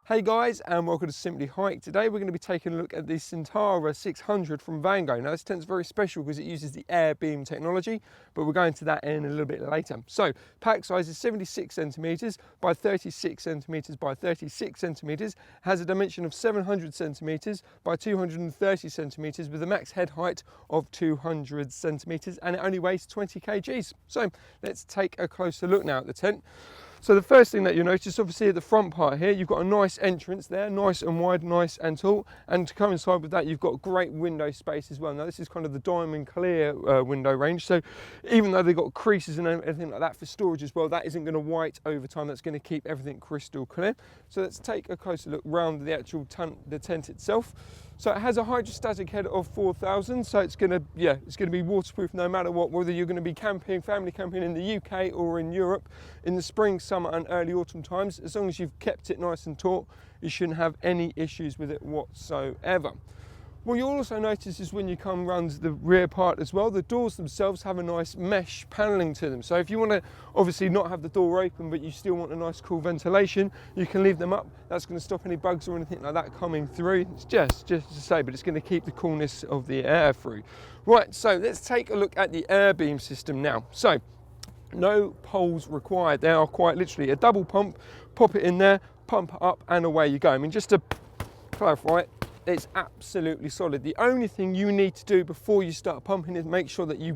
Hey guys, and welcome to Simply Hike. Today we're going to be taking a look at the Centara 600 from Vango. Now this tent's very special because it uses the AirBeam technology, but we'll go into that in a little bit later. So pack size is 76 centimeters by 36 centimeters by 36 centimeters, has a dimension of 700 centimeters by 230 centimeters with a max head height of 200 centimeters, and it only weighs 20 kgs. So let's take a closer look now at the tent. So the first thing that you'll notice, obviously at the front part here, you've got a nice entrance there, nice and wide, nice and tall. And to coincide with that, you've got great window space as well. Now this is kind of the diamond clear window range. So even though they've got creases and everything like that for storage as well, that isn't going to white over time. That's going to keep everything crystal clear. So let's take a closer look round the actual the tent itself. So it has a hydrostatic head of 4,000, so it's going to be waterproof no matter what, whether you're going to be camping, family camping in the UK or in Europe in the spring, summer and early autumn times. As long as you've kept it nice and taut, you shouldn't have any issues with it whatsoever. What you'll also notice is when you come around the rear part as well, the doors themselves have a nice mesh paneling to them. So if you want to obviously not have the door open, but you still want a nice cool ventilation, you can leave them up. That's going to stop any bugs or anything like that coming through. It's just to say, but it's going to keep the coolness of the air through. Right, so let's take a look at the AirBeam system now. So no poles required. They are quite literally a double pump, pop it in there, pump it up and away you go. I mean, just to clarify it, it's absolutely solid. The only thing you need to do before you start pumping is make sure that you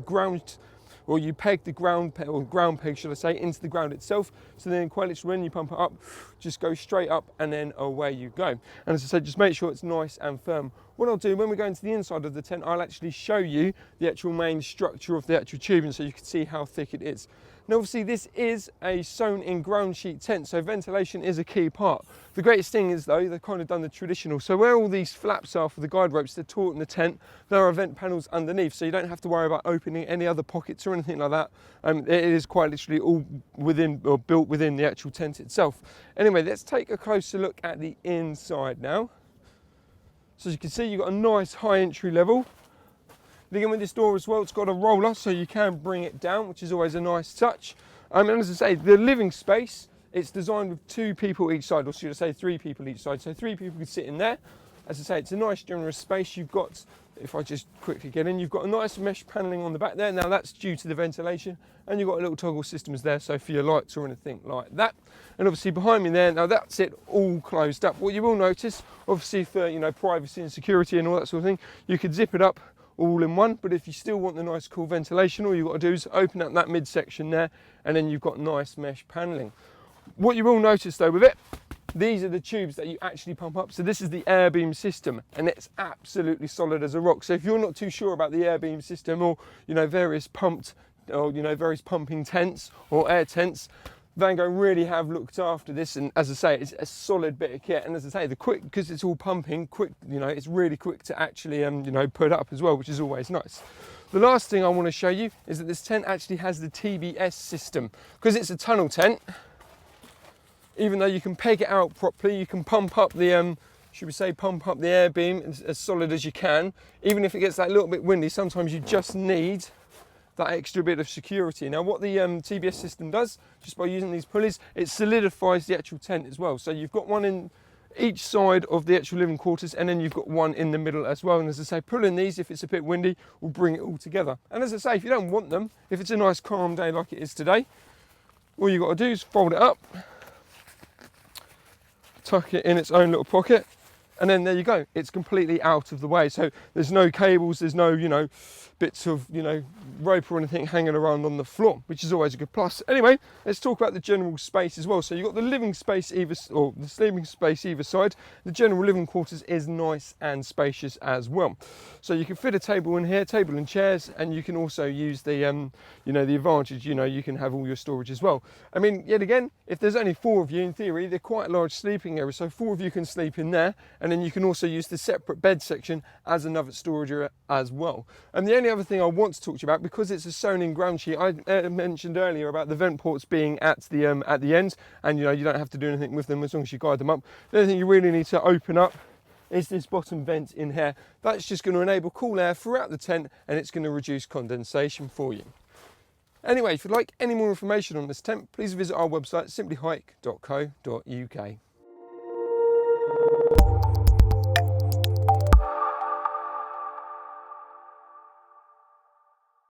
peg the ground peg, should I say, into the ground itself. So then quite literally when you pump it up, just go straight up and then away you go. And as I said, just make sure it's nice and firm. What I'll do when we go into the inside of the tent, I'll actually show you the actual main structure of the actual tubing so you can see how thick it is. Now obviously this is a sewn in ground sheet tent, so ventilation is a key part. The greatest thing is though, they've kind of done the traditional. So where all these flaps are for the guide ropes, they're taut in the tent, there are vent panels underneath, so you don't have to worry about opening any other pockets or anything like that. It is quite literally all within or built within the actual tent itself. Anyway, let's take a closer look at the inside now. So as you can see, you've got a nice high entry level. Again with this door as well, it's got a roller so you can bring it down, which is always a nice touch. And as I say, the living space, it's designed with 2 people each side, or should I say 3 people each side. So 3 people could sit in there. As I say, it's a nice generous space. You've got, if I just quickly get in, you've got a nice mesh paneling on the back there. Now that's due to the ventilation, and you've got little toggle systems there, so for your lights or anything like that. And obviously behind me there, now that's it all closed up. What you will notice, obviously for privacy and security and all that sort of thing, you could zip it up all in one, but if you still want the nice cool ventilation, all you've got to do is open up that midsection there, and then you've got nice mesh paneling. What you will notice though with it, these are the tubes that you actually pump up. So this is the AirBeam system, and it's absolutely solid as a rock. So if you're not too sure about the AirBeam system, or various pumping tents or air tents, Vango really have looked after this, and as I say, it's a solid bit of kit. And as I say, because it's all pumping quick, it's really quick to actually put up as well, which is always nice. The last thing I want to show you is that this tent actually has the Tbs system. Because it's a tunnel tent, even though you can peg it out properly, you can pump up the pump up the AirBeam as solid as you can. Even if it gets that little bit windy, sometimes you just need that extra bit of security. Now what the Tbs system does, just by using these pulleys, it solidifies the actual tent as well. So you've got one in each side of the actual living quarters, and then you've got one in the middle as well. And as I say, pulling these, if it's a bit windy, will bring it all together. And as I say, if you don't want them, if it's a nice calm day like it is today, all you've got to do is fold it up, tuck it in its own little pocket, and then there you go, it's completely out of the way. So there's no cables, there's no bits of rope or anything hanging around on the floor, which is always a good plus. Anyway, let's talk about the general space as well. So you've got the living space the sleeping space either side. The general living quarters is nice and spacious as well. So you can fit a table in here, table and chairs, and you can also use the the advantage, you can have all your storage as well. I mean, yet again, if there's only 4 of you, in theory, they're quite a large sleeping area, so 4 of you can sleep in there, and then you can also use the separate bed section as another storage area as well. And the only other thing I want to talk to you about, because it's a sewn in ground sheet, I mentioned earlier about the vent ports being at the end, and you don't have to do anything with them as long as you guide them up. The only thing you really need to open up is this bottom vent in here. That's just going to enable cool air throughout the tent, and it's going to reduce condensation for you. Anyway, if you'd like any more information on this tent, please visit our website simplyhike.co.uk.